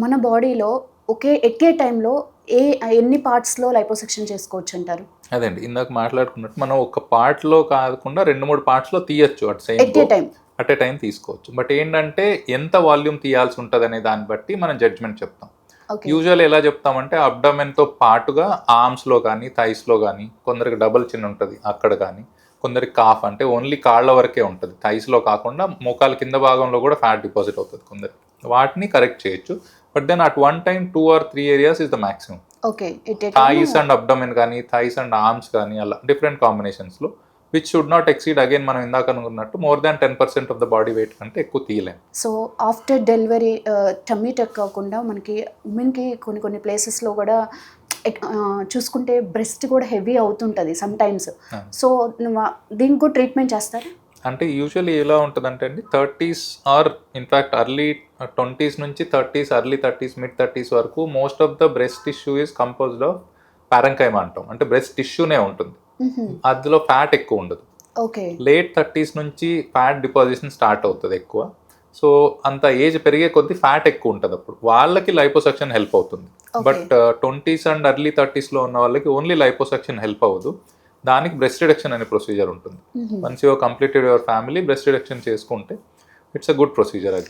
మన బాడీలో at a టైంలో ఎన్ని పార్ట్స్లో లైపోసెక్షన్ చేసుకోవచ్చు అంటారు? అదండి ఇందాక మాట్లాడుకున్నట్టు మనం ఒక పార్ట్లో కాకుండా 2-3 పార్ట్స్లో తీయచ్చు at same at a time. At a time తీసుకోవచ్చు. బట్ ఏంటంటే ఎంత వాల్యూమ్ తీయాల్సి ఉంటుంది అనే దాన్ని బట్టి మనం జడ్జ్మెంట్ చెప్తాం. యూజువల్ ఎలా చెప్తామంటే అబ్డమెన్తో పాటుగా ఆర్మ్స్లో కానీ థైస్లో కానీ, కొందరికి డబుల్ చిన్ ఉంటుంది అక్కడ కానీ, కొందరికి కాఫ్ అంటే ఓన్లీ కాళ్ళ వరకే ఉంటుంది, థైస్లో కాకుండా మోకాల కింద భాగంలో కూడా ఫ్యాట్ డిపాజిట్ అవుతుంది కొందరికి, వాటిని కరెక్ట్ చేయొచ్చు. But then at one time 2 or 3 areas is the maximum. Thighs and abdomen కానీ, థైస్ అండ్ ఆర్మ్స్ కానీ, అలా డిఫరెంట్ కాంబినేషన్స్లో which should not exceed again మనం ఇందాక అనుకున్నట్టు more than 10% of the body weight కంటే ఎక్కువ తీయలేం. So after delivery tummy tuck కాకుండా మనకి ఉమెన్కి కొన్ని ప్లేసెస్లో కూడా చూసుకుంటే బ్రెస్ట్ కూడా హెవీ అవుతుంటుంది సమ్ టైమ్స్. సో దీనికి కూడా ట్రీట్మెంట్ చేస్తారు? అంటే యూజువల్లీ ఎలా ఉంటుందంటే అండి 30s are in fact early 20s నుంచి 30s, early 30s, mid 30s వరకు most of the breast tissue is composed of parenchyma అంటాం, అంటే బ్రెస్ట్ టిష్యూనే ఉంటుంది, అందులో ఫ్యాట్ ఎక్కువ ఉండదు. లేట్ 30s నుంచి ఫ్యాట్ డిపాజిషన్ స్టార్ట్ అవుతుంది ఎక్కువ. సో అంత ఏజ్ పెరిగే కొద్దీ ఫ్యాట్ ఎక్కువ ఉంటుంది, అప్పుడు వాళ్ళకి లైపోసక్షన్ హెల్ప్ అవుతుంది. బట్ 20s అండ్ ఎర్లీ 30sలో ఉన్న వాళ్ళకి ఓన్లీ లైపోసక్షన్ హెల్ప్ అవ్వదు, దానికి బ్రెస్ట్ రిడక్షన్ అనే ప్రొసీజర్ ఉంటుంది. Once you completed your family breast reduction చేసుకుంటే ఇట్స్ అ గుడ్ ప్రొసీజర్ అది.